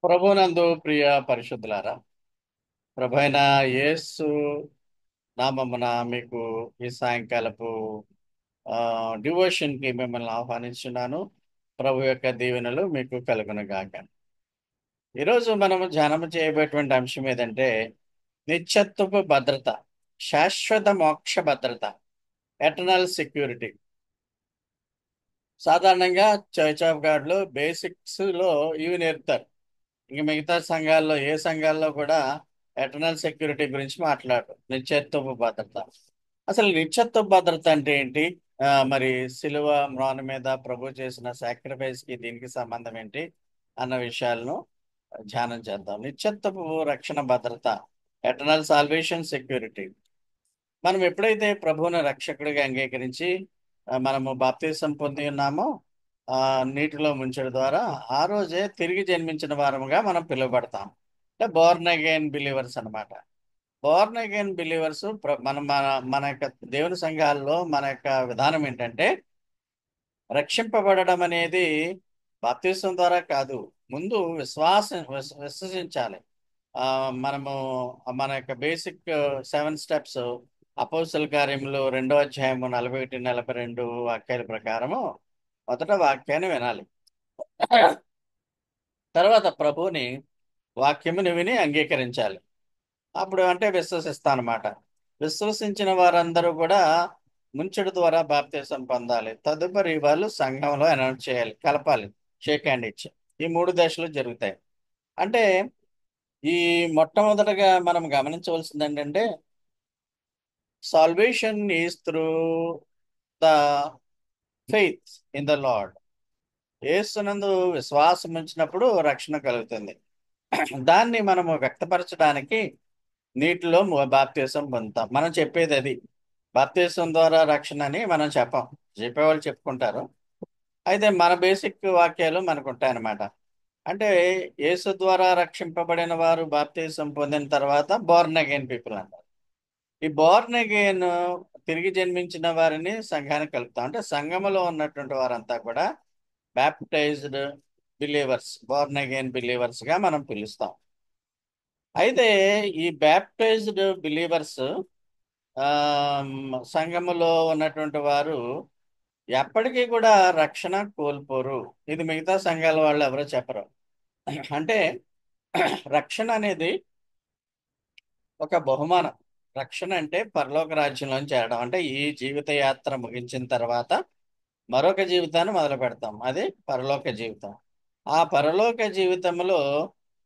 ప్రభునందు ప్రియ పరిశుద్ధులారా, ప్రభు అయిన యేసు నామమున మీకు ఈ సాయంకాలపు డివోషన్ కి మిమ్మల్ని ఆహ్వానించున్నాను. ప్రభు యొక్క దీవెనలు మీకు కలుగునుగాక. ఈరోజు మనము ధ్యానం చేయబోయేటువంటి అంశం ఏదంటే నిత్యత్వపు భద్రత, శాశ్వత మోక్ష భద్రత, ఎటర్నల్ సెక్యూరిటీ. సాధారణంగా చర్చ్ ఆఫ్ గాడ్ లో బేసిక్స్ లో ఇవి నేర్పుతారు. ఇంక మిగతా సంఘాల్లో ఏ సంఘాల్లో కూడా ఎటర్నల్ సెక్యూరిటీ గురించి మాట్లాడరు. నిత్యత్వపు భద్రత. అసలు నిత్యత్వ భద్రత అంటే ఏంటి? మరి సిలువ మ్రాను మీద ప్రభు చేసిన సాక్రిఫైస్ కి దీనికి సంబంధం ఏంటి అన్న విషయాలను ధ్యానం చేద్దాం. నిత్యత్వపు రక్షణ భద్రత, ఎటర్నల్ సాల్వేషన్ సెక్యూరిటీ. మనం ఎప్పుడైతే ప్రభువుని రక్షకుడిగా అంగీకరించి మనము బాప్తిసం పొంది ఉన్నామో, ఆ నీటిలో ముంచడం ద్వారా ఆ రోజే తిరిగి జన్మించిన వారముగా మనం పిలువబడతాం. అంటే బోర్న్ అగైన్ బిలీవర్స్ అన్నమాట. బోర్న్ అగైన్ బిలీవర్స్ మనం మన యొక్క దేవుని సంఘాల్లో మన యొక్క విధానం ఏంటంటే, రక్షింపబడడం అనేది బాప్తిసం ద్వారా కాదు, ముందు విశ్వసించాలి. ఆ మనము మన యొక్క బేసిక్ 7 స్టెప్స్ అపోస్తల కార్యములు 2వ అధ్యాయము 41-42 వాక్యాల ప్రకారము మొదట వాక్యాన్ని వినాలి. తర్వాత ప్రభువుని వాక్యముని విని అంగీకరించాలి. అప్పుడు అంటే విశ్వసిస్తానమాట. విశ్వసించిన వారందరూ కూడా ముంచడు ద్వారా బాప్తీసం పొందాలి. తదుపరి వాళ్ళు సంఘంలో అనౌన్స్ చేయాలి, కలపాలి, షేక్ హ్యాండ్ ఇచ్చి. ఈ 3 దశలు జరుగుతాయి. అంటే ఈ మొట్టమొదటగా మనం గమనించవలసింది ఏంటంటే, salvation is through the faith in the lord. యేసునందు విశ్వాసం ఉంచినప్పుడు రక్షణ కలుగుతుంది. దాన్ని మనము వ్యక్తపరచడానికి నీటిలో బాప్తీసం పొందుతాం. మనం చెప్పేది అది. బాప్తీసం ద్వారా రక్షణ అని మనం చెప్పాం, చెప్పేవాళ్ళు చెప్పుకుంటారు. అయితే మన బేసిక్ వాక్యాలు మనకు ఉంటాయన్నమాట. అంటే యేసు ద్వారా రక్షింపబడిన వారు బాప్తీసం పొందిన తర్వాత బోర్న్ అగైన్ పీపుల్ అంటారు. ఈ బోర్న్ అగైన్ తిరిగి జన్మించిన వారిని సంఘానికి కలుపుతాం. అంటే సంఘములో ఉన్నటువంటి వారంతా కూడా baptised believers, Born again believers గా మనం పిలుస్తాం. అయితే ఈ బ్యాప్టైజ్డ్ బిలీవర్స్ సంఘములో ఉన్నటువంటి వారు ఎప్పటికీ కూడా రక్షణ కోల్పోరు. ఇది మిగతా సంఘాల వాళ్ళు ఎవరో చెప్పరు. అంటే రక్షణ అనేది ఒక బహుమానం. రక్షణ అంటే పరలోక రాజ్యంలో చేరడం. అంటే ఈ జీవిత యాత్ర ముగించిన తర్వాత మరొక జీవితాన్ని మొదలు పెడతాం, అది పరలోక జీవితం. ఆ పరలోక జీవితంలో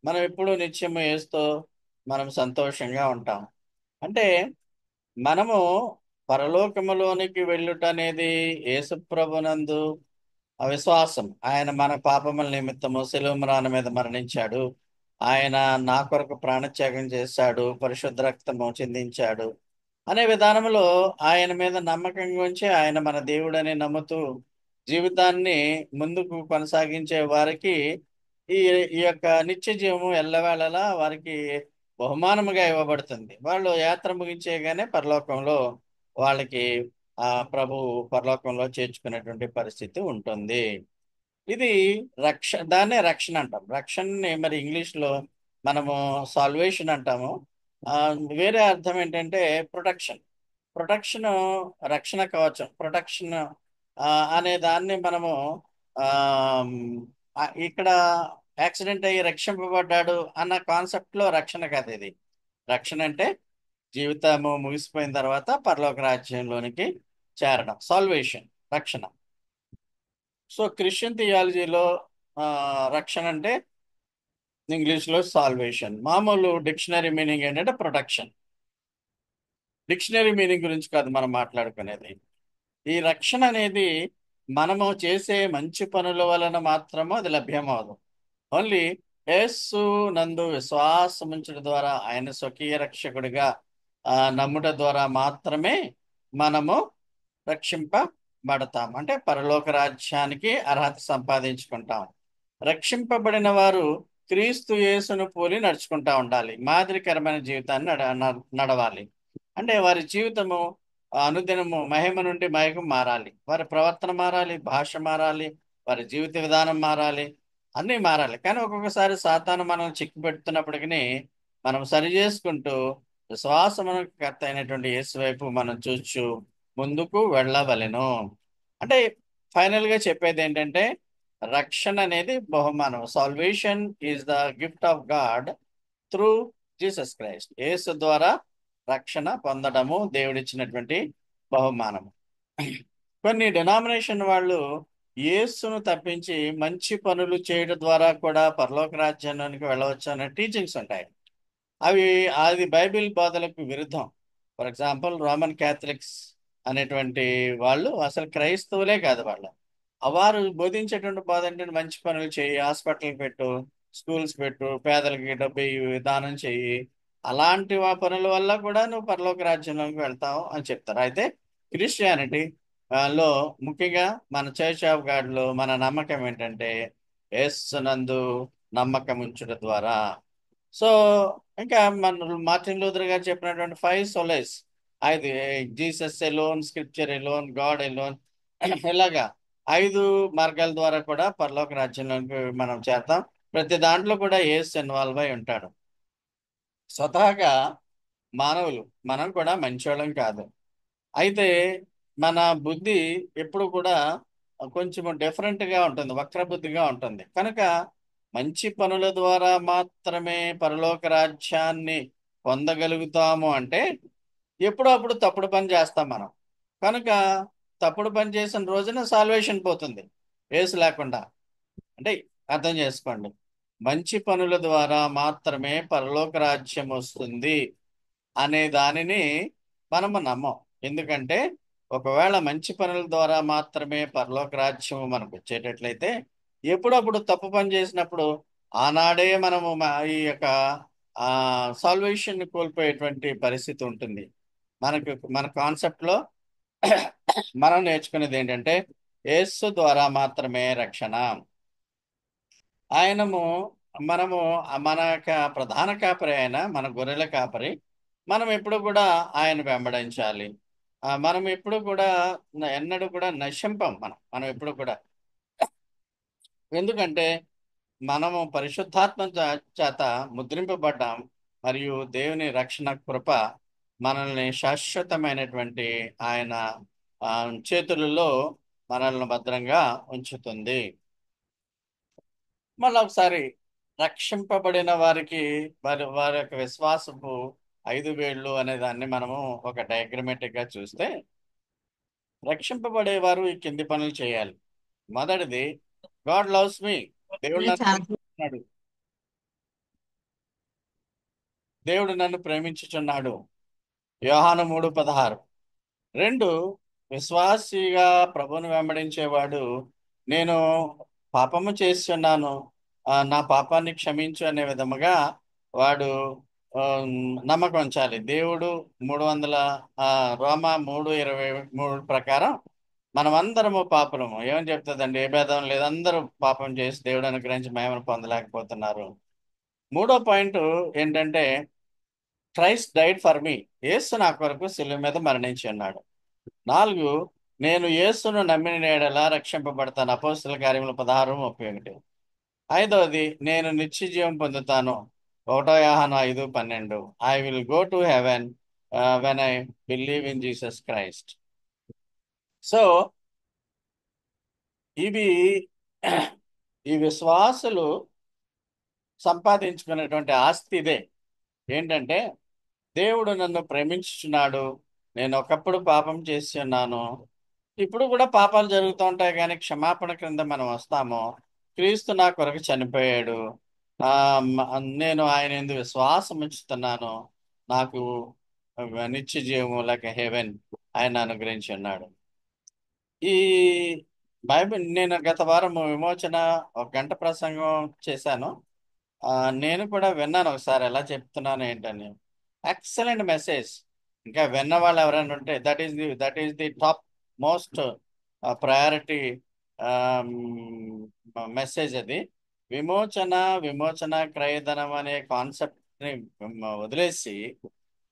మనం ఎప్పుడు నిత్యము యేసుతో మనం సంతోషంగా ఉంటాం. అంటే మనము పరలోకములోనికి వెళ్ళుట అనేది యేసుప్రభునందు విశ్వాసం. ఆయన మన పాపముల నిమిత్తము శిలువ మ్రాను మీద మరణించాడు. ఆయన నా కొరకు ప్రాణత్యాగం చేశాడు, పరిశుద్ధ రక్తము చిందించాడు అనే విధానంలో ఆయన మీద నమ్మకంగా ఉంచి ఆయన మన దేవుడని నమ్ముతూ జీవితాన్ని ముందుకు కొనసాగించే వారికి ఈ ఈ యొక్క నిత్య జీవము ఎల్లవేళలా వారికి బహుమానముగా ఇవ్వబడుతుంది. వాళ్ళు యాత్ర ముగించేయగానే పరలోకంలో వాళ్ళకి ప్రభు పరలోకంలో చేర్చుకునేటువంటి పరిస్థితి ఉంటుంది. ఇది దాన్నే రక్షణ అంటాం. రక్షణని మరి ఇంగ్లీష్ లో మనము సాల్వేషన్ అంటాము. ఆ, వేరే అర్థం ఏంటంటే ప్రొటెక్షన్. ప్రొటెక్షన్, రక్షణ కవచం, ప్రొటెక్షన్ అనే దాన్ని మనము ఆ ఇక్కడ యాక్సిడెంట్ అయ్యి రక్షింపబడ్డాడు అన్న కాన్సెప్ట్ లో రక్షణ కాదు ఇది. రక్షణ అంటే జీవితము ముగిసిపోయిన తర్వాత పరలోక రాజ్యంలోనికి చేరడం, సాల్వేషన్, రక్షణ. సో క్రిస్టియన్ థియాలజీలో రక్షణ అంటే ఇంగ్లీష్లో సాల్వేషన్. మామూలు డిక్షనరీ మీనింగ్ ఏంటంటే ప్రొటెక్షన్. డిక్షనరీ మీనింగ్ గురించి కాదు మనం మాట్లాడుకునేది. ఈ రక్షణ అనేది మనము చేసే మంచి పనుల వలన మాత్రము అది లభ్యమవదు. ఓన్లీ యేసు నందు విశ్వాసం ఉంచడం ద్వారా, ఆయన స్వకీయ రక్షకుడిగా నమ్ముట ద్వారా మాత్రమే మనము రక్షింపబడతాం. అంటే పరలోక రాజ్యానికి అర్హత సంపాదించుకుంటాం. రక్షింపబడిన వారు క్రీస్తు యేసును పోలి నడుచుకుంటా ఉండాలి, మాదిరికరమైన జీవితాన్ని నడవాలి. అంటే వారి జీవితము అనుదినము మహిమ నుండి మహిమ మారాలి, వారి ప్రవర్తన మారాలి, భాష మారాలి, వారి జీవిత విధానం మారాలి. అన్నీ మారాలి. కానీ ఒక్కొక్కసారి సాతాను మనం చిక్కు పెడుతున్నప్పటికీ మనం సరి చేసుకుంటూ విశ్వాసమునకు కర్త అయినటువంటి యేసు వైపు మనం చూచు ముందుకు వెళ్ళవలెను. అంటే ఫైనల్ గా చెప్పేది ఏంటంటే రక్షణ అనేది బహుమానం. Salvation is the gift of God through Jesus Christ. యేసు ద్వారా రక్షణ పొందడము దేవుడిచ్చినటువంటి బహుమానం. కొన్ని డినామినేషన్ వాళ్ళు యేసును తప్పించి మంచి పనులు చేయడం ద్వారా కూడా పరలోక రాజ్యానికి వెళ్ళవచ్చు అనే టీచింగ్స్ ఉంటాయి. అవి అది బైబిల్ బోధలకు విరుద్ధం. ఫర్ ఎగ్జాంపుల్ రోమన్ క్యాథలిక్స్ అనేటువంటి వాళ్ళు అసలు క్రైస్తవులే కాదు వాళ్ళు. వారు బోధించేటువంటి బోధ ఏంటంటే మంచి పనులు చేయి, హాస్పిటల్ పెట్టు, స్కూల్స్ పెట్టు, పేదలకి డబ్బు ఇయ్యి, దానం చెయ్యి, అలాంటి పనుల వల్ల కూడా నువ్వు పరలోక రాజ్యంలోకి వెళ్తావు అని చెప్తారు. అయితే క్రిస్టియానిటీ లో ముఖ్యంగా మన చర్చ్ ఆఫ్ గాడ్ లో మన నమ్మకం ఏంటంటే యేసునందు నమ్మకం ఉంచుట ద్వారా. సో ఇంకా మన మార్టిన్ లూథర్ గారు చెప్పినటువంటి 5 సోలేస్, అది Jesus alone, scripture alone, God alone, ఇలాగా 5 మార్గాల ద్వారా కూడా పరలోక రాజ్యంలోకి మనం చేరతాం. ప్రతి దాంట్లో కూడా యేసు ఇన్వాల్వ్ అయి ఉంటాడు. స్వతహాగా మానవులు మనం కూడా మంచోళ్ళం కాదు. అయితే మన బుద్ధి ఎప్పుడు కూడా కొంచెం డిఫరెంట్గా ఉంటుంది, వక్రబుద్ధిగా ఉంటుంది. కనుక మంచి పనుల ద్వారా మాత్రమే పరలోక రాజ్యాన్ని పొందగలుగుతాము అంటే ఎప్పుడో అప్పుడు తప్పుడు పని చేస్తాం మనం. కనుక తప్పుడు పని చేసిన రోజున సాల్వేషన్ పోతుంది ఏసు లేకుండా. అంటే అర్థం చేసుకోండి, మంచి పనుల ద్వారా మాత్రమే పరలోక రాజ్యం వస్తుంది అనే దానిని మనము నమ్మం. ఎందుకంటే ఒకవేళ మంచి పనుల ద్వారా మాత్రమే పరలోక రాజ్యం మనకు వచ్చేటట్లయితే ఎప్పుడప్పుడు తప్పు పని చేసినప్పుడు ఆనాడే మనము ఈ యొక్క సాల్వేషన్ కోల్పోయేటువంటి పరిస్థితి ఉంటుంది. మన కాన్సెప్ట్లో మనం నేర్చుకునేది ఏంటంటే యేసు ద్వారా మాత్రమే రక్షణ. ఆయనము మనము మన యొక్క ప్రధాన కాపరి, ఆయన మన గొర్రెల కాపరి. మనం ఎప్పుడు కూడా ఆయన వెంబడించాలి. మనం ఎప్పుడు కూడా ఎన్నడూ కూడా నశింపం. మనం ఎప్పుడు కూడా, ఎందుకంటే మనము పరిశుద్ధాత్మ చేత ముద్రింపబడ్డాం. మరియు దేవుని రక్షణ కృప మనల్ని శాశ్వతమైనటువంటి ఆయన ఆ, చేతులలో మనల్ని భద్రంగా ఉంచుతుంది. మళ్ళీ ఒకసారి రక్షింపబడిన వారికి వారి వారి యొక్క విశ్వాసపు 5 వేళ్ళు అనే దాన్ని మనము ఒక డయాగ్రమెటిక్ గా చూస్తే, రక్షింపబడేవారు ఈ కింది పనులు చేయాలి. మొదటిది, గాడ్ లవ్స్ మీ. దేవుడు నన్ను చాలా ప్రేమిస్తున్నాడు. దేవుడు నన్ను ప్రేమించుచున్నాడు. యోహాను 3:16. 2, విశ్వాసిగా ప్రభువును వెంబడించేవాడు నేను పాపము చేస్తున్నాను, నా పాపాన్ని క్షమించు అనే విధముగా వాడు ఆ, నమ్మకం ఉంచాలి. దేవుడు 300 రోమా 3:23 ప్రకారం మనమందరము పాపులము ఏమని చెప్తుందండి? ఏ భేదం లేదు, అందరూ పాపం చేసి దేవుడు అనుగ్రహించి మహిమను పొందలేకపోతున్నారు. మూడో పాయింట్ ఏంటంటే క్రైస్ట్ డైడ్ ఫర్ మీ. యేసు నా కొరకు శిలువ మీద మరణించి ఉన్నాడు. 4, నేను యేసును నమ్మిన యెడల రక్షింపబడతాను. అపోస్తల కార్యములు 16:31. 5వది, నేను నిత్య జీవం పొందుతాను. 1 యోహాను 5:12. I will go to heaven when I believe in Jesus Christ. So ఇవి ఈ విశ్వాసులు సంపాదించుకున్నటువంటి ఆస్తి ఇదే. ఏంటంటే దేవుడు నన్ను ప్రేమించుచున్నాడు, నేను ఒకప్పుడు పాపం చేసి ఉన్నాను, ఇప్పుడు కూడా పాపాలు జరుగుతూ ఉంటాయి, కానీ క్షమాపణ క్రింద మనం వస్తాము. క్రీస్తు నా కొరకు చనిపోయాడు. ఆ, నేను ఆయన యందు విశ్వాసం ఉంచుతున్నాను. నాకు నిత్య జీవము లేక హెవెన్ ఆయన అనుగ్రహించి ఉన్నాడు. ఈ బైబిల్ నేను గత వారం విమోచన 1 గంట ప్రసంగం చేశాను. ఆ, నేను కూడా విన్నాను ఒకసారి ఎలా చెప్తున్నాను ఏంటని. Excellent message. ఇంకా విన్న వాళ్ళు ఎవరైనా ఉంటే that is the top most priority message అది. విమోచన విమోచన క్రయధనం అనే కాన్సెప్ట్ ని వదిలేసి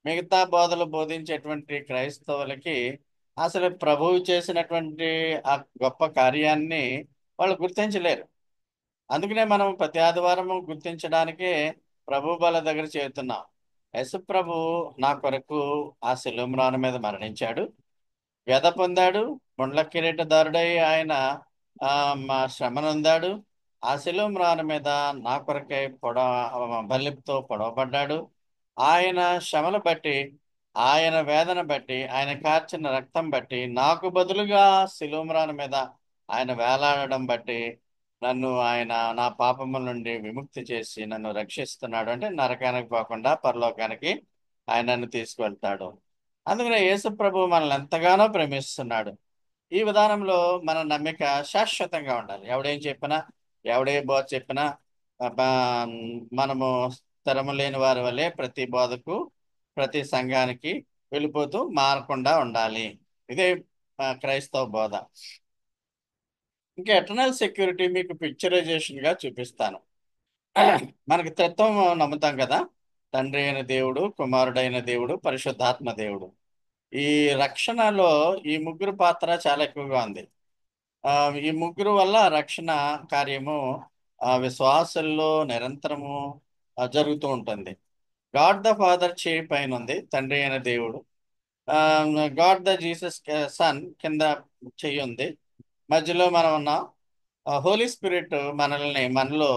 మిగతా బోధలు బోధించేటువంటి క్రైస్తవులకి అసలు ప్రభువు చేసినటువంటి ఆ గొప్ప కార్యాన్ని వాళ్ళు గుర్తించలేరు. అందుకనే మనం ప్రతి ఆదివారము గుర్తించడానికే ప్రభు బల దగ్గర చేరుతున్నాం. యేసు ప్రభు నా కొరకు ఆ శిలువ మ్రాను మీద మరణించాడు, వ్యధ పొందాడు, ముండ్ల కిరీటదారుడై ఆయన మా శ్రమనొందాడు. ఆ శిలువ మ్రాను మీద నా కొరకై బల్లెంతో పొడవబడ్డాడు. ఆయన శ్రమను బట్టి, ఆయన వేదన బట్టి, ఆయన కార్చిన రక్తం బట్టి, నాకు బదులుగా శిలువ మ్రాను మీద ఆయన వేలాడడం బట్టి నన్ను ఆయన నా పాపముల నుండి విముక్తి చేసి నన్ను రక్షిస్తున్నాడు. అంటే నరకానికి పోకుండా పరలోకానికి ఆయన నన్ను తీసుకువెళ్తాడు. అందుకనే యేసు ప్రభు మనల్ని ఎంతగానో ప్రేమిస్తున్నాడు. ఈ విధానంలో మన నమ్మిక శాశ్వతంగా ఉండాలి. ఎవడేం చెప్పినా, ఎవడే బోధ చెప్పినా మనము స్థిరము లేని వారి వల్లే ప్రతి బోధకు, ప్రతి సంఘానికి వెళ్ళిపోతూ మారకుండా ఉండాలి. ఇదే క్రైస్తవ బోధ. ఇంకా ఎటర్నల్ సెక్యూరిటీ మీకు పిక్చరైజేషన్ గా చూపిస్తాను. మనకి తత్వం నమ్ముతాం కదా, తండ్రి అయిన దేవుడు, కుమారుడైన దేవుడు, పరిశుద్ధాత్మ దేవుడు. ఈ రక్షణలో ఈ ముగ్గురు పాత్ర చాలా ఎక్కువగా ఉంది. ఆ ఈ ముగ్గురు వల్ల రక్షణ కార్యము విశ్వాసుల్లో నిరంతరము జరుగుతూ ఉంటుంది. గాడ్ ద ఫాదర్ చేయి పైన ఉంది తండ్రి అయిన దేవుడు. గాడ్ ద జీసస్ సన్ కింద చెయ్యి ఉంది. మధ్యలో మనం ఉన్నాం. హోలీ స్పిరిట్ మనలో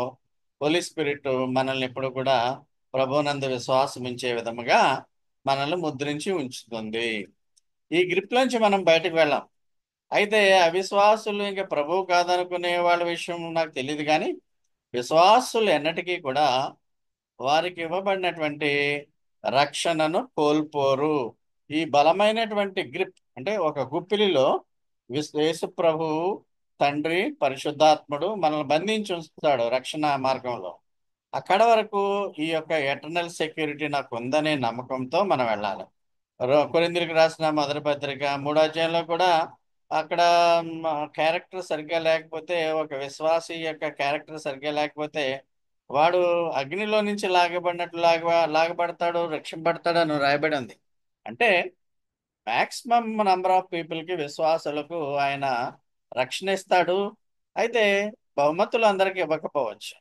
హోలీ స్పిరిట్ మనల్ని ఎప్పుడు కూడా ప్రభునందు విశ్వాసం ఉంచే విధముగా మనల్ని ముద్రించి ఉంచుతుంది. ఈ గ్రిప్ నుంచి మనం బయటకు వెళ్ళాం. అయితే అవిశ్వాసులు ఇంకా ప్రభువు కాదనుకునే వాళ్ళ విషయం నాకు తెలియదు, కానీ విశ్వాసులు ఎన్నటికీ కూడా వారికి ఇవ్వబడినటువంటి రక్షణను కోల్పోరు. ఈ బలమైనటువంటి గ్రిప్ అంటే ఒక గుప్పిలిలో యేసు ప్రభు, తండ్రి, పరిశుద్ధాత్ముడు మనల్ని బంధించి ఉంచుతాడు రక్షణ మార్గంలో. అక్కడ వరకు ఈ యొక్క ఎటర్నల్ సెక్యూరిటీ నాకు ఉందనే నమ్మకంతో మనం వెళ్ళాలి. కొరింథీయులకు రాసిన మొదటి పత్రిక 3వ అధ్యాయంలో కూడా అక్కడ క్యారెక్టర్ సరిగ్గా లేకపోతే, ఒక విశ్వాసి యొక్క క్యారెక్టర్ సరిగ్గా లేకపోతే వాడు అగ్నిలో నుంచి లాగబడినట్లు లాగబడతాడు, రక్షింపబడతాడు అని రాయబడి ఉంది. అంటే మాక్సిమం నంబర్ ఆఫ్ పీపుల్కి, విశ్వాసులకు ఆయన రక్షణ ఇస్తాడు. అయితే బహుమతులు అందరికీ ఇవ్వకపోవచ్చు.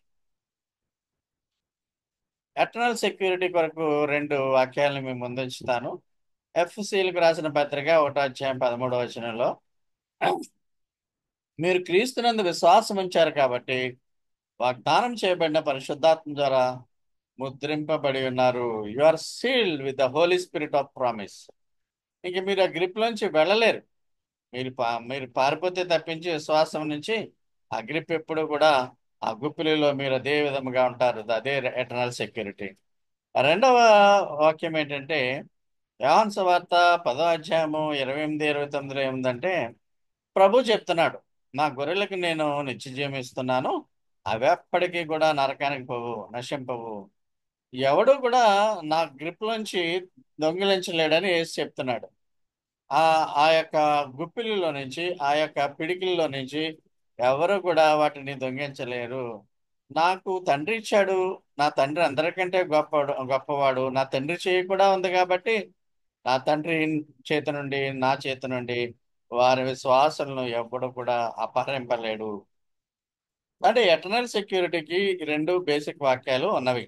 ఎటర్నల్ సెక్యూరిటీ కొరకు 2 వాక్యాలను మేము ముందుంచుతాను. ఎఫ్సీలకు రాసిన పత్రిక 1వ అధ్యాయం 13వ వచనంలో, మీరు క్రీస్తునందు విశ్వాసం ఉంచారు కాబట్టి వాగ్దానం చేయబడిన పరిశుద్ధాత్మ ద్వారా ముద్రింపబడి ఉన్నారు. You are sealed with the holy spirit of promise. ఇంక మీరు ఆ గ్రిప్ నుంచి వెళ్ళలేరు. మీరు పారిపోతే తప్పించి విశ్వాసం నుంచి ఆ గ్రిప్ ఎప్పుడు కూడా ఆ గుప్పిలిలో మీరు అదే విధముగా ఉంటారు. అదే ఎటర్నల్ సెక్యూరిటీ. రెండవ వాక్యం ఏంటంటే, యోహాను సువార్త 10వ అధ్యాయము 28, 29 ఏముందంటే, ప్రభు చెప్తున్నాడు, నా గొర్రెలకు నేను నిత్య జీవం ఇస్తున్నాను, అవి ఎప్పటికీ కూడా నరకానికి పోవు, నశింపవు. ఎవడు కూడా నా గ్రిప్ నుంచి దొంగిలించలేడని యేసు చెప్తున్నాడు. ఆ ఆ యొక్క గుప్పిలిలో నుంచి, ఆ యొక్క పిడికిల్లో నుంచి ఎవరు కూడా వాటిని దొంగిలించలేరు. నాకు తండ్రి ఇచ్చాడు, నా తండ్రి అందరికంటే గొప్పవాడు. నా తండ్రి చేయి కూడా ఉంది కాబట్టి నా తండ్రి చేతి నుండి, నా చేతి నుండి వారి విశ్వాసాలను ఎవ్వడు కూడా అపహరింపలేడు. అంటే ఎటర్నల్ సెక్యూరిటీకి 2 బేసిక్ వాక్యాలు ఉన్నవి.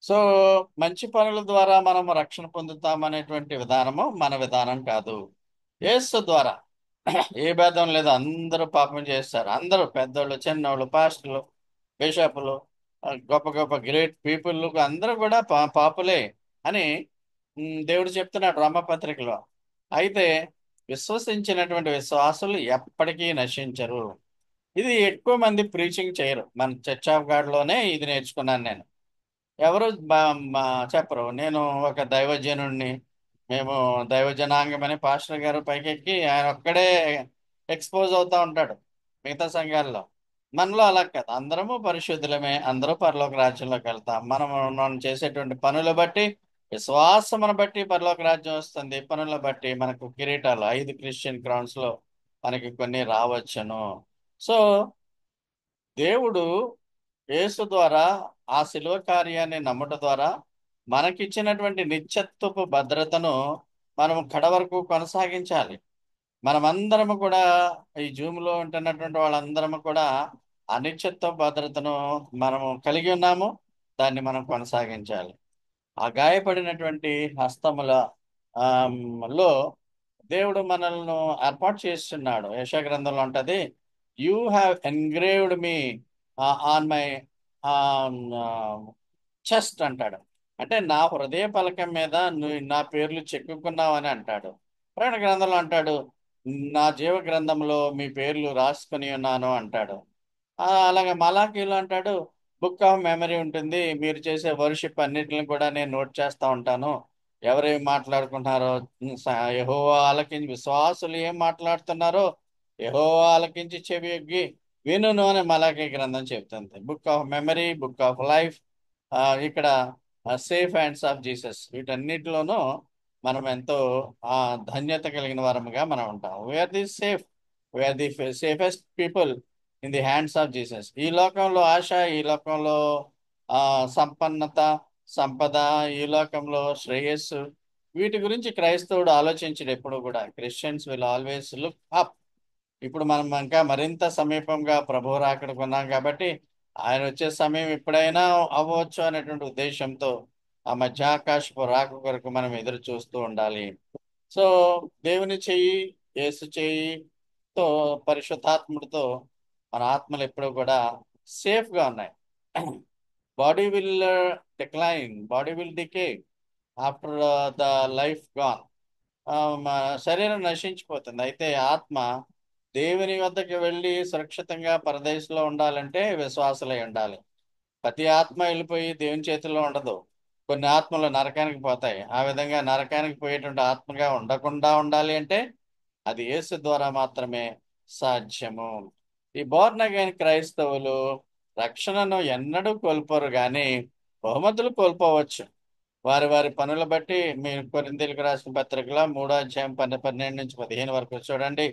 సో మంచి పనుల ద్వారా మనం రక్షణ పొందుతామనేటువంటి విధానము మన విధానం కాదు. యేసు ద్వారా ఏ భేదం లేదు, అందరూ పాపం చేస్తారు. అందరూ పెద్దోళ్ళు, చిన్నోళ్ళు, పాస్టర్లు, బిషపులు, గొప్ప గొప్ప గ్రేట్ పీపుల్ అందరూ కూడా పాపులే అని దేవుడు చెప్తున్నాడు రోమపత్రికలో. అయితే విశ్వసించినటువంటి విశ్వాసులు ఎప్పటికీ నశించరు. ఇది ఎక్కువ మంది ప్రీచింగ్ చేయరు. మన చర్చ్ ఆఫ్ గాడ్ లోనే ఇది నేర్చుకున్నాను నేను. ఎవరు చెప్పరు. నేను ఒక దైవజనుడిని, మేము దైవజనాంగమని పాస్టర్ గారు పైకెక్కి ఆయన ఒక్కడే ఎక్స్పోజ్ అవుతా ఉంటాడు మిగతా సంఘాల్లో. మనలో అలా కాదు, అందరము పరిశుద్ధులమే, అందరూ పరలోక రాజ్యంలోకి వెళ్తాం. మనం చేసేటువంటి పనులు బట్టి, విశ్వాసమును బట్టి పరలోక రాజ్యం వస్తుంది. పనుల బట్టి మనకు కిరీటాలు 5 క్రిస్టియన్ క్రౌన్స్ లో మనకి కొన్ని రావచ్చును. సో దేవుడు యేసు ద్వారా, ఆ శిలువ కార్యాన్ని నమ్ముట ద్వారా మనకిచ్చినటువంటి నిత్యత్వపు భద్రతను మనం కడ వరకు కొనసాగించాలి. మనమందరము కూడా, ఈ జూమ్లో ఉంటున్నటువంటి వాళ్ళందరము కూడా అనిశ్చిత భద్రతను మనము కలిగి ఉన్నాము. దాన్ని మనం కొనసాగించాలి. ఆ గాయపడినటువంటి హస్తముల ఆమ్, లో దేవుడు మనల్ని ఏర్పాటు చేస్తున్నాడు. యెషయా గ్రంథంలో ఉంటది, you have engraved me on my chest అంటాడు. అంటే నా హృదయ పలకం మీద నువ్వు నా పేర్లు చెక్కుకున్నావు అని అంటాడు. ప్రకటన గ్రంథంలో అంటాడు, నా జీవ గ్రంథంలో మీ పేర్లు రాసుకుని ఉన్నాను అంటాడు. అలాగే మలాకీలో అంటాడు, బుక్ ఆఫ్ మెమరీ ఉంటుంది, మీరు చేసే వర్షిప్ అన్నిటిని కూడా నేను నోట్ చేస్తా ఉంటాను. ఎవరేం మాట్లాడుకుంటున్నారో యెహోవా ఆలకించి, విశ్వాసులు ఏం మాట్లాడుతున్నారో యెహోవా ఆలకించి చెవి యొగ్గి వినును అని మలాకీ గ్రంథం చెప్తుంది. Book of memory, book of life, ఇక్కడ సేఫ్ హ్యాండ్స్ ఆఫ్ జీసస్, వీటన్నిటిలోనూ మనం ఎంతో ధన్యత కలిగిన వారముగా మనం ఉంటాం. We are the safe, we are the safest people in the hands of Jesus. ఈ లోకంలో ఆశ, ఈ లోకంలో సంపన్నత, సంపద, ఈ లోకంలో శ్రేయస్సు, వీటి గురించి క్రైస్తవుడు ఆలోచించడు ఎప్పుడు కూడా. Christians will always look up. ఇప్పుడు మనం ఇంకా మరింత సమీపంగా ప్రభు రాకడకు ఉన్నాం కాబట్టి ఆయన వచ్చే సమయం ఎప్పుడైనా అవ్వచ్చు అనేటువంటి ఉద్దేశంతో ఆ మధ్యాకాశపు రాక కొరకు మనం ఎదురు చూస్తూ ఉండాలి. సో దేవుని చెయ్యి, యేసు చెయ్యితో, పరిశుద్ధాత్ముడితో మన ఆత్మలు ఎప్పుడూ కూడా సేఫ్ గా ఉన్నాయి. Body will decline, body will decay after the life gone. శరీరం నశించిపోతుంది. అయితే ఆత్మ దేవుని వద్దకు వెళ్ళి సురక్షితంగా పరదేశంలో ఉండాలంటే విశ్వాసులై ఉండాలి. ప్రతి ఆత్మ వెళ్ళిపోయి దేవుని చేతుల్లో ఉండదు. కొన్ని ఆత్మలు నరకానికి పోతాయి. ఆ విధంగా నరకానికి పోయేటువంటి ఆత్మగా ఉండకుండా ఉండాలి అంటే అది యేసు ద్వారా మాత్రమే సాధ్యము. ఈ బోర్న్ అగైన్ క్రైస్తవులు రక్షణను ఎన్నడూ కోల్పోరు, కానీ బహుమతులు కోల్పోవచ్చు. వారి వారి పనుల బట్టి. మీరు కొరింథీయులకు రాసిన పత్రికలో 3వ అధ్యాయం 12 నుంచి 15 వరకు చూడండి,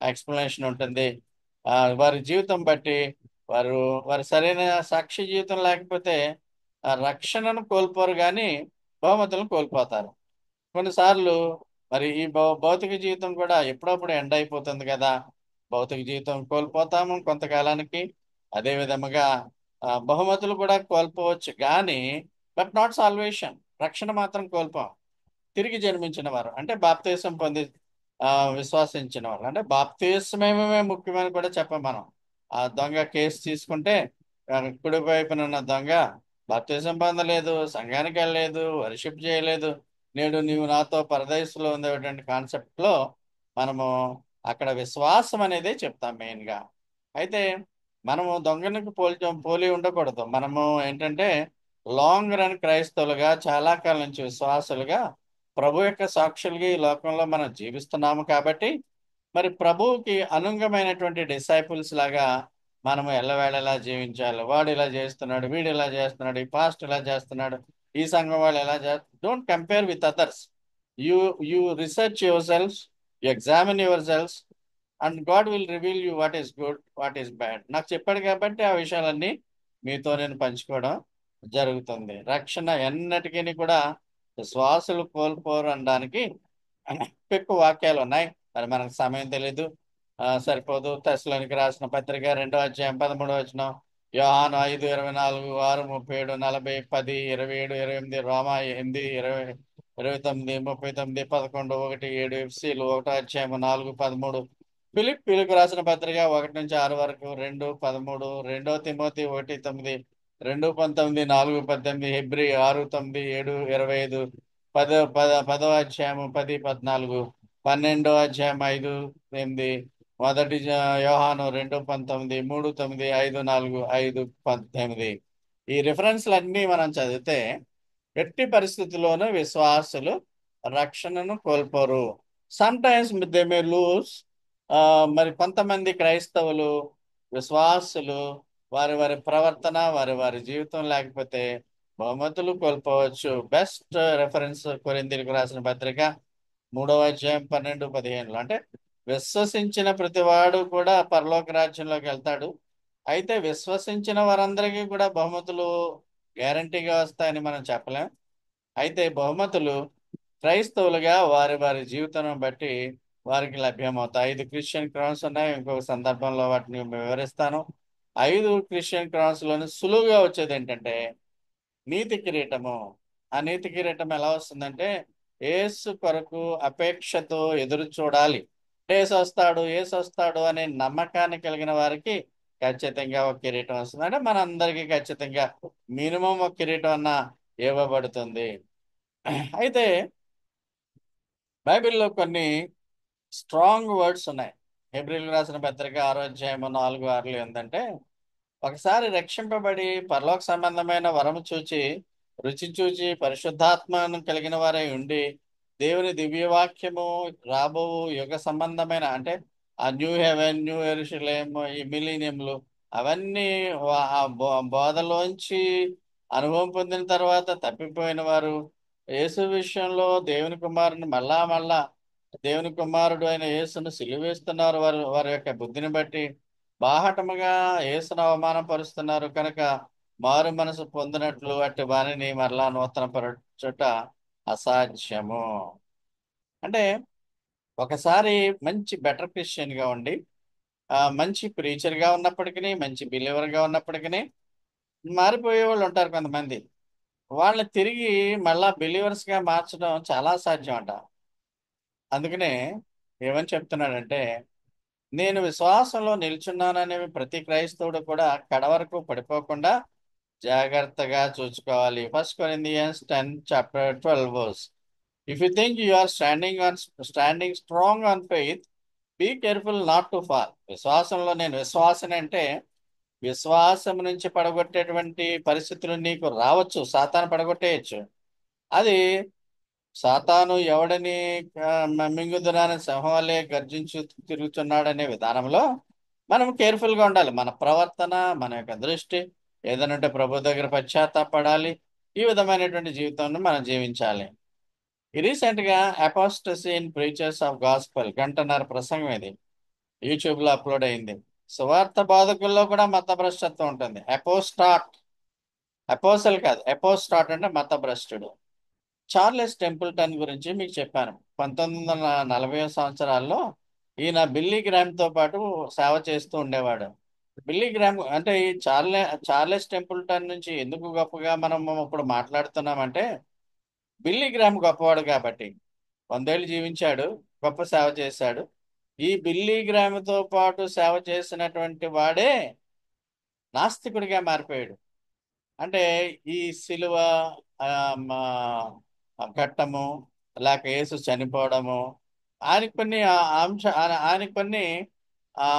ఎక్స్ప్లెనేషన్ ఉంటుంది. వారి జీవితం బట్టి వారు వారి సరైన సాక్షి జీవితం లేకపోతే రక్షణను కోల్పోరు, కానీ బహుమతులను కోల్పోతారు. కొన్నిసార్లు మరి ఈ భౌతిక జీవితం కూడా ఎప్పుడప్పుడు ఎండ్ అయిపోతుంది కదా. భౌతిక జీవితం కోల్పోతాము కొంతకాలానికి. అదే విధముగా బహుమతులు కూడా కోల్పోవచ్చు, కానీ బట్ నాట్ సాల్వేషన్. రక్షణ మాత్రం కోల్పోం. తిరిగి జన్మించిన వారు అంటే బాప్తీసం పొంది విశ్వాసించిన వాళ్ళు, అంటే బాప్తీసమేమే ముఖ్యమని కూడా చెప్పం మనం. ఆ దొంగ కేసు తీసుకుంటే, కుడి వైపున ఉన్న దొంగ బాప్తీసం పొందలేదు, సంఘానికి వెళ్ళలేదు, వర్షిప్ చేయలేదు, నేడు నీవు నాతో పరదేశంలో ఉండేటువంటి కాన్సెప్ట్ లో మనము అక్కడ విశ్వాసం అనేది చెప్తాం మెయిన్ గా. అయితే మనము దొంగనికి పోలి ఉండకూడదు. మనము ఏంటంటే లాంగ్ రన్ క్రైస్తవులుగా, చాలా కాలం నుంచి విశ్వాసులుగా, ప్రభు యొక్క సాక్షులుగా ఈ లోకంలో మనం జీవిస్తున్నాము కాబట్టి మరి ప్రభువుకి అనుంగమైనటువంటి డిసైపుల్స్ లాగా మనము ఎల్లవేళలా జీవించాలి. వాడు ఇలా చేస్తున్నాడు, వీడు ఇలా చేస్తున్నాడు, ఈ పాస్ట్ ఇలా చేస్తున్నాడు, ఈ సంఘం వాళ్ళు ఎలా చేస్తారు. Don't compare with others. You you research your self, you examine your self, and God will reveal you what is good, what is bad. నాకు చెప్పాడు కాబట్టి ఆ విషయాలన్నీ మీతో నేను పంచుకోవడం జరుగుతుంది. రక్షణ ఎన్నటికీ కూడా శ్వాసలు కోల్పోరు అనడానికి ఎక్కువ వాక్యాలు ఉన్నాయి. మరి మనకు సమయం తెలీదు, సరిపోదు. తెస్సలోనికి రాసిన పత్రిక 2వ అధ్యాయం 13వ వచనం, యోహాను 5:24, 6:37, 40, 10, 27, 28, రోమా 8, 20, 29, 39, 11, 1, 7, ఎఫ్సీలు 1వ అధ్యాయం 4, 13, ఫిలిప్పీలకు రాసిన పత్రిక 1 నుంచి 6 వరకు 2:13, 2 తిమోతి 1:9, 2:19, 4:18, హెబ్రీ 6:9, 7:25, 10వ అధ్యాయం 10, 14, 12వ అధ్యాయం 5:8, యోహాను 2:19, 3:9, 5:4, 5:18. ఈ రిఫరెన్స్లు అన్నీ మనం చదివితే ఎట్టి పరిస్థితుల్లోనూ విశ్వాసులు రక్షణను కోల్పోరు. Sometimes they may lose. మరి కొంతమంది క్రైస్తవులు, విశ్వాసులు వారి వారి ప్రవర్తన, వారి వారి జీవితం లేకపోతే బహుమతులు కోల్పోవచ్చు. బెస్ట్ రెఫరెన్స్ కొరింథీయులకు రాసిన పత్రిక 3వ అధ్యాయం 12-15. అంటే విశ్వసించిన ప్రతివాడు కూడా పరలోక రాజ్యంలోకి వెళ్తాడు. అయితే విశ్వసించిన వారందరికీ కూడా బహుమతులు గ్యారంటీగా వస్తాయని మనం చెప్పలేం. అయితే బహుమతులు క్రైస్తవులుగా వారి వారి జీవితం బట్టి వారికి లభ్యమవుతాయి. 5 క్రిస్టియన్ క్రౌన్స్ ఉన్నాయి. ఇంకొక సందర్భంలో వాటిని వివరిస్తాను. 5 క్రిస్టియన్ క్రాస్లోని సులువుగా వచ్చేది ఏంటంటే నీతి కిరీటము. ఆ నీతి కిరీటం ఎలా వస్తుందంటే యేసు కొరకు అపేక్షతో ఎదురు చూడాలి. యేసు వస్తాడు అనే నమ్మకాన్ని కలిగిన వారికి ఖచ్చితంగా ఒక కిరీటం వస్తుంది. అంటే మనందరికీ ఖచ్చితంగా మినిమం ఒక కిరీటం అన్న ఇవ్వబడుతుంది. అయితే బైబిల్లో కొన్ని స్ట్రాంగ్ వర్డ్స్ ఉన్నాయి. హెబ్రీయులకు రాసిన పత్రిక 6వ అధ్యాయము 4-6 ఏంటంటే, ఒకసారి రక్షింపబడి పరలోక సంబంధమైన వరము చూచి రుచి చూచి పరిశుద్ధాత్మను కలిగిన వారై ఉండి దేవుని దివ్యవాక్యము రాబో యుగ సంబంధమైన అంటే ఆ న్యూ హెవెన్ న్యూ యెరూషలేము ఈ మిలీనియంలు అవన్నీ ఆ బోధలోంచి అనుభవం పొందిన తర్వాత తప్పిపోయిన వారు యేసు విషయంలో దేవుని కుమారుని మళ్ళా మళ్ళా దేవుని కుమారుడు అయిన యేసును సిలువేస్తున్నారు. వారి యొక్క బుద్ధిని బట్టి బాహటముగా యేసును అవమానపరుస్తున్నారు కనుక మారు మనసు పొందినట్లు అట్టి వారిని మరలా నూతన పరచుట అసాధ్యము. అంటే ఒకసారి మంచి బెటర్ క్రిస్టియన్ గా ఉండి మంచి ప్రీచర్ గా ఉన్నప్పటికీ మంచి బిలీవర్ గా ఉన్నప్పటికీ మారిపోయే వాళ్ళు ఉంటారు కొంతమంది. వాళ్ళని తిరిగి మళ్ళా బిలీవర్స్ గా మార్చడం చాలా సాధ్యం అంట. అందుకనే ఏమని చెప్తున్నాడంటే నేను విశ్వాసంలో నిల్చున్నాననే ప్రతి క్రైస్తవుడు కూడా కడవరకు పడిపోకుండా జాగ్రత్తగా చూసుకోవాలి. First Corinthians 10:12 if you think you are standing strong on faith be careful not to fall. విశ్వాసంలో నేను విశ్వాసని అంటే విశ్వాసం నుంచి పడగొట్టేటువంటి పరిస్థితులు నీకు రావచ్చు. సాతాను పడగొట్టేయచ్చు. అది సాతాను ఎవడని మింగుదునని సింహం వలె గర్జించు తిరుగుతున్నాడనే విధానంలో మనం కేర్ఫుల్ గా ఉండాలి. మన ప్రవర్తన, మన యొక్క దృష్టి ఏదనంటే ప్రభు దగ్గర పశ్చాత్తాపడాలి. ఈ విధమైనటువంటి జీవితాన్ని మనం జీవించాలి. రీసెంట్ గా apostasy in preachers of gospel గంటన్నర ప్రసంగం ఇది యూట్యూబ్ లో అప్లోడ్ అయింది. సువార్త బోధకుల్లో కూడా మత భ్రష్టత్వం ఉంటుంది. అపోసల్ కాదు, అపోస్టాట్ అంటే మత భ్రష్టుడు. చార్లెస్ టెంపుల్టన్ గురించి మీకు చెప్పాను. 1940 సంవత్సరాల్లో ఈయన బిల్లీ గ్రామ్ తో పాటు సేవ చేస్తూ ఉండేవాడు. బిల్లీ గ్రామ్ అంటే ఈ చార్లెస్ టెంపుల్టన్ నుంచి ఎందుకు గొప్పగా మనం ఇప్పుడు మాట్లాడుతున్నామంటే బిల్లీ గ్రామ్ గొప్పవాడు కాబట్టి 100 ఏళ్ళు జీవించాడు, గొప్ప సేవ చేశాడు. ఈ బిల్లీ గ్రామ్ తో పాటు సేవ చేసినటువంటి వాడే నాస్తికుడిగా మారిపోయాడు. అంటే ఈ సిలువ ఆ, మా ఘట్టము లేక యేసు చనిపోవడము ఆయనకి కొన్ని ఆయనకి కొన్ని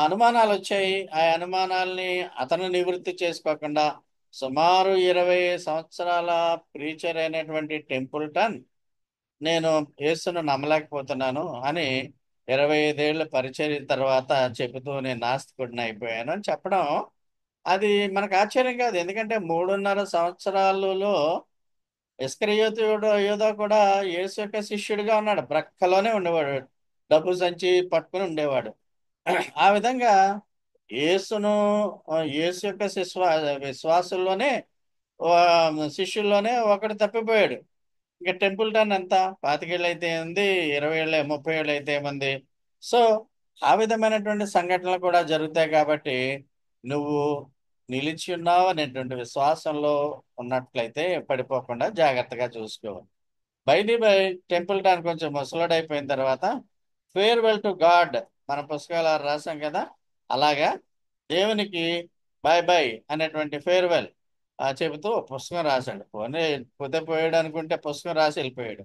అనుమానాలు వచ్చాయి. ఆ అనుమానాల్ని అతను నివృత్తి చేసుకోకుండా సుమారు 20 సంవత్సరాల ప్రీచర్ అయినటువంటి టెంపుల్టన్ నేను యేసును నమ్మలేకపోతున్నాను అని 25 ఏళ్ల పరిచర్య తర్వాత చెబుతూ నేను నాస్తికుడిని అయిపోయాను అని చెప్పడం అది మనకు ఆశ్చర్యం కాదు. ఎందుకంటే 3.5 సంవత్సరాలలో ఇస్కరియోతు యోధా కూడా యేసు యొక్క శిష్యుడిగా ఉన్నాడు. ప్రక్కలోనే ఉండేవాడు, డబ్బు సంచి పట్టుకుని ఉండేవాడు. ఆ విధంగా యేసును యేసు యొక్క విశ్వాసుల్లోనే శిష్యుల్లోనే ఒకడు తప్పిపోయాడు. ఇంకా టెంపుల్టన్ ఎంత 25 ఏళ్ళు అయితే ఉంది, 20 ఏళ్ళు 30 ఏళ్ళు అయితే ఏముంది. సో ఆ విధమైనటువంటి సంఘటనలు కూడా జరుగుతాయి కాబట్టి నువ్వు నిలిచి ఉన్నావు అనేటువంటి విశ్వాసంలో ఉన్నట్లయితే పడిపోకుండా జాగ్రత్తగా చూసుకో. బై టెంపుల్టన్ కొంచెం ముసలుడైపోయిన తర్వాత ఫేర్వెల్ టు గాడ్ మన పుస్తకాలు రాసాం కదా, అలాగా దేవునికి బై బై అనేటువంటి ఫేర్వెల్ చెబుతూ ఒక పుస్తకం రాశాడు. పోనీ పోయాడు అనుకుంటే పుస్తకం రాసి వెళ్ళిపోయాడు.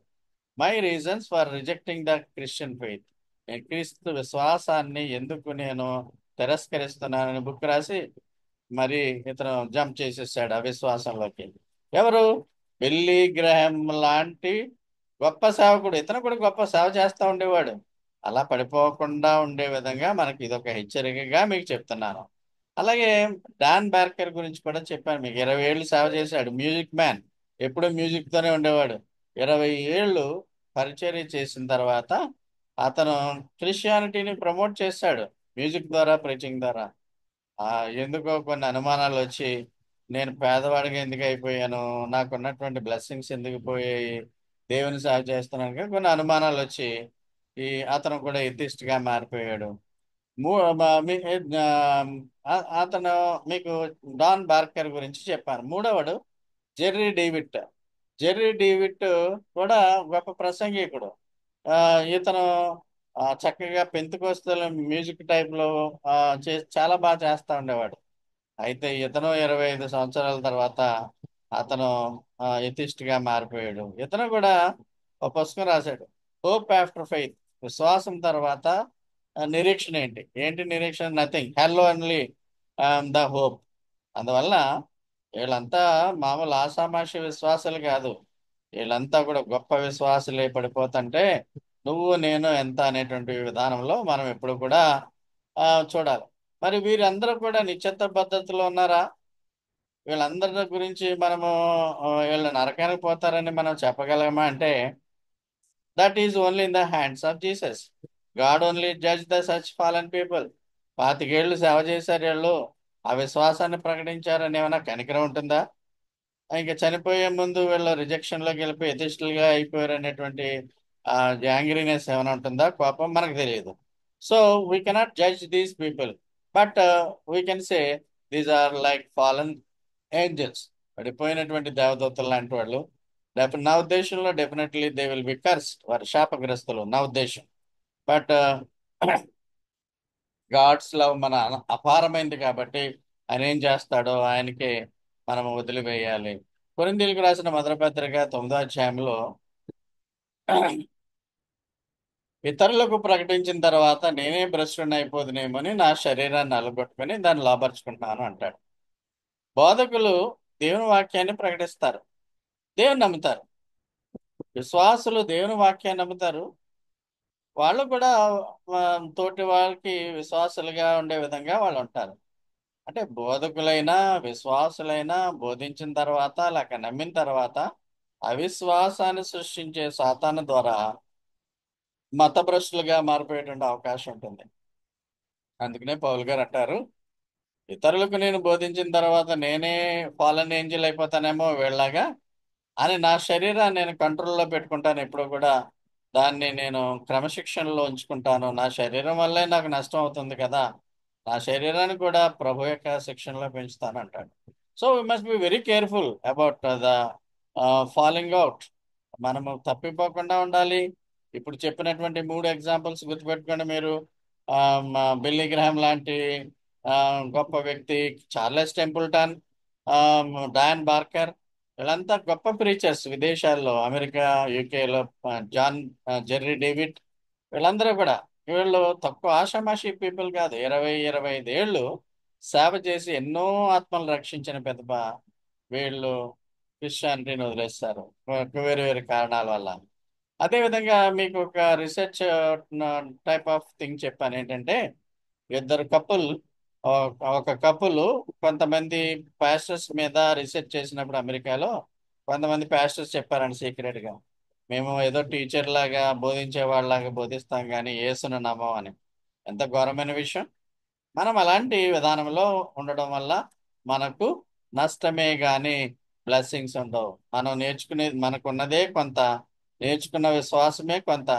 My reasons for rejecting the Christian faith. క్రీస్తు విశ్వాసాన్ని ఎందుకు నేను తిరస్కరిస్తున్నానని బుక్ రాసి మరి ఇతను జంప్ చేసేసాడు అవిశ్వాసంలోకి. ఎవరు? బిల్లీ గ్రహం లాంటి గొప్ప సేవకుడు. ఇతను కూడా గొప్ప సేవ చేస్తూ ఉండేవాడు. అలా పడిపోకుండా ఉండే విధంగా మనకి ఇదొక హెచ్చరికగా మీకు చెప్తున్నాను. అలాగే డాన్ బార్కర్ గురించి కూడా చెప్పాను మీకు. 20 ఏళ్ళు సేవ చేశాడు. మ్యూజిక్ మ్యాన్, ఎప్పుడూ మ్యూజిక్ తోనే ఉండేవాడు. 20 ఏళ్ళు పరిచర్య చేసిన తర్వాత అతను క్రిస్టియానిటీని ప్రమోట్ చేశాడు మ్యూజిక్ ద్వారా, ప్రీచింగ్ ద్వారా. ఆ ఎందుకో కొన్ని అనుమానాలు వచ్చి నేను పేదవాడిగా ఎందుకు అయిపోయాను, నాకు ఉన్నటువంటి బ్లెస్సింగ్స్ ఎందుకు పోయాయి, దేవుని సేవ చేస్తున్నాను కొన్ని అనుమానాలు వచ్చి ఈ అతను కూడా ఎథిస్ట్ గా మారిపోయాడు. మూ మీ- ఆ, అతను మీకు డాన్ బార్కర్ గురించి చెప్పాను. మూడవడు జెర్రీ డేవిడ్. జెర్రీ డేవిడ్ కూడా గొప్ప ప్రసంగికుడు. ఇతను చక్కగా పెంతుకోస్తల మ్యూజిక్ టైప్లో చాలా బాగా చేస్తూ ఉండేవాడు. అయితే ఇతను 25 సంవత్సరాల తర్వాత అతను ఎథిస్ట్ గా మారిపోయాడు. ఇతను కూడా ఒక పుస్తకం రాశాడు, హోప్ ఆఫ్టర్ ఫెయిత్. విశ్వాసం తర్వాత నిరీక్షణ ఏంటి? ఏంటి నిరీక్షణ? Nothing, hell only the hope. అందువల్ల వీళ్ళంతా మామూలు ఆషామాషి విశ్వాసాలు కాదు. వీళ్ళంతా కూడా గొప్ప విశ్వాసులే పడిపోతుంటే నువ్వు నేను ఎంత అనేటువంటి విధానంలో మనం ఎప్పుడు కూడా చూడాలి. మరి వీరందరూ కూడా నిశ్చిత పద్ధతిలో ఉన్నారా? వీళ్ళందరి గురించి మనము వీళ్ళు నరకానికి పోతారని మనం చెప్పగలమా అంటే, that is only in the hands of Jesus. God only judge the such fallen people. 25 ఏళ్ళు సేవ చేశారు వీళ్ళు, ఆ విశ్వాసాన్ని ప్రకటించారని ఏమైనా కనికరం ఉంటుందా? ఇంకా చనిపోయే ముందు వీళ్ళు రిజెక్షన్ లోకి వెళ్ళిపోయి ఎథిస్టులుగా అయిపోయారు అనేటువంటి యాంగ్రీనెస్ ఏమైనా ఉంటుందా? కోపం మనకు తెలియదు. So we cannot judge these people, but we can say these are like fallen angels, పడిపోయినటువంటి దేవదూతలు లాంటి వాళ్ళు. నా ఉద్దేశంలో definitely they will be cursed, వారి శాపగ్రస్తులు నా ఉద్దేశం. బట్ గాడ్స్ లవ్ మన అపారమైంది కాబట్టి ఆయన ఏం చేస్తాడో ఆయనకే మనం వదిలివేయాలి. కొరింథీయులకు రాసిన మొదటి పత్రిక 9వ అధ్యాయంలో ఇతరులకు ప్రకటించిన తర్వాత నేనే భ్రష్టుని అయిపోదునేమని నా శరీరాన్ని అలగొట్టుకుని దాన్ని లోపరుచుకుంటున్నాను అంటాడు. బోధకులు దేవుని వాక్యాన్ని ప్రకటిస్తారు, దేవుని నమ్ముతారు. విశ్వాసులు దేవుని వాక్యాన్ని నమ్ముతారు. వాళ్ళు కూడా ఆ, తోటి వాళ్ళకి విశ్వాసులుగా ఉండే విధంగా వాళ్ళు ఉంటారు. అంటే బోధకులైనా విశ్వాసులైనా బోధించిన తర్వాత లేక నమ్మిన తర్వాత అవిశ్వాసాన్ని సృష్టించే సాతాను ద్వారా మతభ్రష్టులుగా మారిపోయేటువంటి అవకాశం ఉంటుంది. అందుకనే పౌలు గారు అంటారు, ఇతరులకు నేను బోధించిన తర్వాత నేనే ఫాలన్ ఏంజల్ అయిపోతానేమో వీళ్ళలాగా అని నా శరీరాన్ని నేను కంట్రోల్లో పెట్టుకుంటాను. ఎప్పుడు కూడా దాన్ని నేను క్రమశిక్షణలో ఉంచుకుంటాను. నా శరీరం వల్లే నాకు నష్టం అవుతుంది కదా, నా శరీరాన్ని కూడా ప్రభు యొక్క శిక్షణలో పెంచుతాను అంటాడు. So we must be very careful about the falling out. మనము తప్పిపోకుండా ఉండాలి. ఇప్పుడు చెప్పినటువంటి 3 ఎగ్జాంపుల్స్ గుర్తుపెట్టుకోండి మీరు. బిల్లీ గ్రహాం లాంటి ఆ, గొప్ప వ్యక్తి, చార్లెస్ టెంపుల్టన్, డయాన్ బార్కర్, వీళ్ళంతా గొప్ప ప్రీచర్స్ విదేశాల్లో, అమెరికా, యూకేలో. జాన్ జెర్రీ డేవిడ్, వీళ్ళందరూ కూడా వీళ్ళు తక్కువ ఆషామాషి పీపుల్ కాదు. 25 ఏళ్ళు సేవ చేసి ఎన్నో ఆత్మలు రక్షించిన పెద్ద వీళ్ళు క్రిస్టియానిటీని వదిలేస్తారు వేరు వేరు కారణాల వల్ల. అదేవిధంగా మీకు ఒక రీసెర్చ్ టైప్ ఆఫ్ థింగ్ చెప్పాను. ఏంటంటే ఇద్దరు కపుల్, ఒక కపుల్ కొంతమంది పాస్టర్స్ మీద రీసెర్చ్ చేసినప్పుడు అమెరికాలో కొంతమంది పాస్టర్స్ చెప్పారండి సీక్రెట్ గా, మేము ఏదో టీచర్ లాగా బోధించే వాళ్ళలాగా బోధిస్తాం కానీ యేసును నమ్మం అని. ఎంత ఘోరమైన విషయం! మనం అలాంటి విధానంలో ఉండడం వల్ల మనకు నష్టమే గాని బ్లెస్సింగ్స్ ఉండవు. మనం నేర్చుకునేది మనకున్నదే కొంత, నేర్చుకున్న విశ్వాసమే కొంత.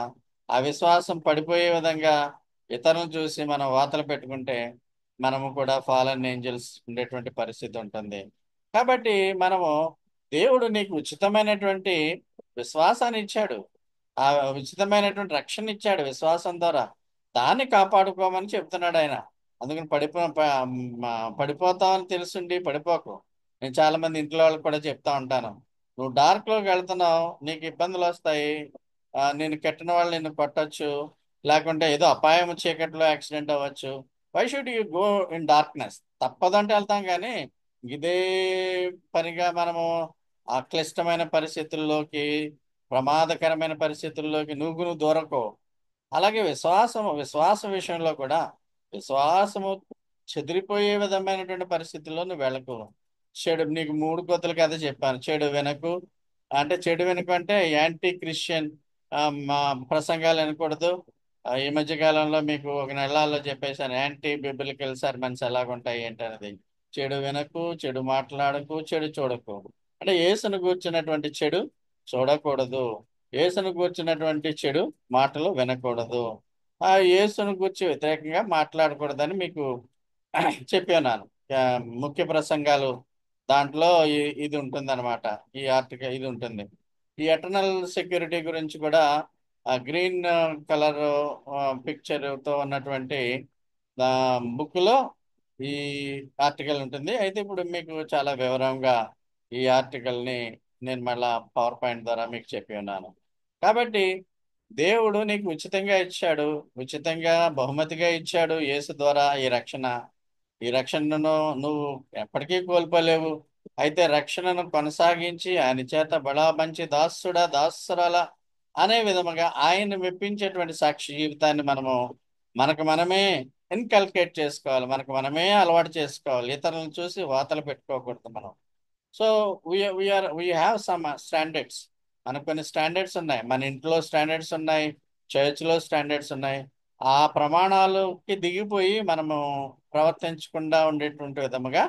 ఆ విశ్వాసం పడిపోయే విధంగా ఇతరులను చూసి మనం వాతలు పెట్టుకుంటే మనము కూడా ఫాలన్ ఏంజల్స్ ఉండేటువంటి పరిస్థితి ఉంటుంది. కాబట్టి మనము, దేవుడు నీకు ఉచితమైనటువంటి విశ్వాసాన్ని ఇచ్చాడు, ఆ ఉచితమైనటువంటి రక్షణ ఇచ్చాడు విశ్వాసం ద్వారా. దాన్ని కాపాడుకోమని చెప్తున్నాడు ఆయన. అందుకని పడిపోతావని తెలుసుండి పడిపోకు. నేను చాలా మంది ఇంట్లో వాళ్ళకి కూడా చెప్తా ఉంటాను, నువ్వు డార్క్ లోకి వెళ్తున్నావు, నీకు ఇబ్బందులు వస్తాయి, నేను కెట్టిన వాళ్ళు నిన్ను కొట్టచ్చు, లేకుంటే ఏదో అపాయం చీకట్లో యాక్సిడెంట్ అవ్వచ్చు. Why should you go in darkness? తప్పదంటే వెళ్తాం కానీ ఇదే పనిగా మనము ఆ క్లిష్టమైన పరిస్థితుల్లోకి, ప్రమాదకరమైన పరిస్థితుల్లోకి నువ్వు దూరకు. అలాగే విశ్వాస విషయంలో కూడా విశ్వాసము చెదిరిపోయే విధమైనటువంటి పరిస్థితుల్లో నువ్వు వెళ్ళకు. నీకు 3 కొత్తలు కథ చెప్పాను. చెడు వెనకు, అంటే చెడు వెనుక అంటే యాంటీ క్రిస్టియన్ మా ప్రసంగాలు వినకూడదు. ఈ మధ్య కాలంలో మీకు ఒక నెలలో చెప్పేశాను, యాంటీ బిబ్లికల్ సర్మన్స్ ఎలాగుంటాయి ఏంటనేది. చెడు వినకు, చెడు మాట్లాడకు, చెడు చూడకు. అంటే యేసును గూర్చినటువంటి చెడు చూడకూడదు, యేసును గూర్చినటువంటి చెడు మాటలు వినకూడదు. ఆ యేసును గురించి వ్యతిరేకంగా మాట్లాడకూడదని మీకు చెప్పాను. ముఖ్య ప్రసంగాలు దాంట్లో ఇది ఉంటుంది అనమాట. ఈ ఆర్టికల్ ఇది ఉంటుంది. ఈ ఎటర్నల్ సెక్యూరిటీ గురించి కూడా గ్రీన్ కలర్ పిక్చర్తో ఉన్నటువంటి బుక్ లో ఈ ఆర్టికల్ ఉంటుంది. అయితే ఇప్పుడు మీకు చాలా వివరంగా ఈ ఆర్టికల్ ని నేను మళ్ళా పవర్ పాయింట్ ద్వారా మీకు చెప్పి ఉన్నాను. కాబట్టి దేవుడు నీకు ఉచితంగా ఇచ్చాడు, ఉచితంగా బహుమతిగా ఇచ్చాడు యేసు ద్వారా ఈ రక్షణ. ఈ రక్షణను నువ్వు ఎప్పటికీ కోల్పోలేవు. అయితే రక్షణను కొనసాగించి ఆయన చేత బడా మంచి దాసుడా దాసురాల అనే విధముగా ఆయన మెప్పించేటువంటి సాక్షి జీవితాన్ని మనకు మనమే ఇన్కల్కేట్ చేసుకోవాలి, మనకు మనమే అలవాటు చేసుకోవాలి. ఇతరులను చూసి వాతలు పెట్టుకోకూడదు మనం. So we have some standards. మనకు కొన్ని స్టాండర్డ్స్ ఉన్నాయి, మన ఇంట్లో స్టాండర్డ్స్ ఉన్నాయి, చర్చ్లో స్టాండర్డ్స్ ఉన్నాయి. ఆ ప్రమాణాలకి దిగిపోయి మనము ప్రవర్తించకుండా ఉండేటువంటి విధముగా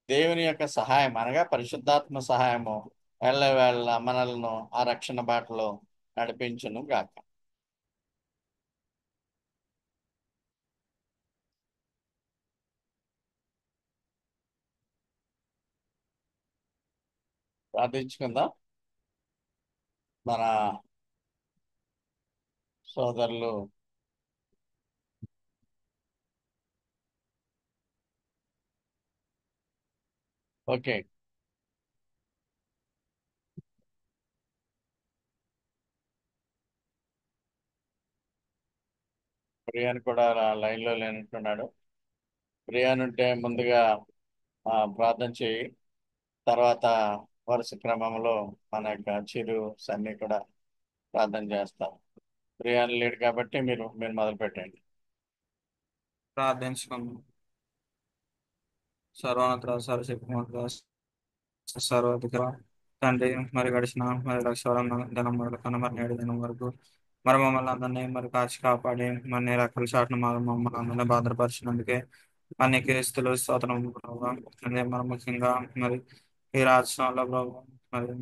దేవుని యొక్క సహాయం అనగా పరిశుద్ధాత్మ సహాయము ఎల్లవేళ మనల్ని ఆ రక్షణ బాటలో నడిపించును గాక. ప్రార్థించుకుందాం. మన సోదరులు ఓకే. ప్రియాన్ కూడా లైన్లో లేనట్టున్నాడు. ప్రియాన్ ఉంటే ముందుగా ప్రార్థన చేయి, తర్వాత వరుస క్రమంలో మన యొక్క చిరు సన్ని కూడా ప్రార్థన చేస్తాం. ప్రియాన్ లేడు కాబట్టి మీరు మొదలు పెట్టండి. ప్రార్థించుకుందాం. సర్వోన్నత సర్వశక్తిమంతుడ, సర్వాధికార తండ్రి, మరి గడిచిన మరి లక్షల దినం వరకు కన్నా మరి నేడు దినం వరకు మరి మమ్మల్ని అందరినీ మరి కాచి కాపాడి మరి రకల చాటున మమ్మల్ని అందరినీ భద్రపరిచినందుకే అన్ని క్రీస్తులు స్తోత్రం ప్రభావ. అదే మరి ముఖ్యంగా మరి ఈ రాష్ట్రంలో ప్రభావ మరి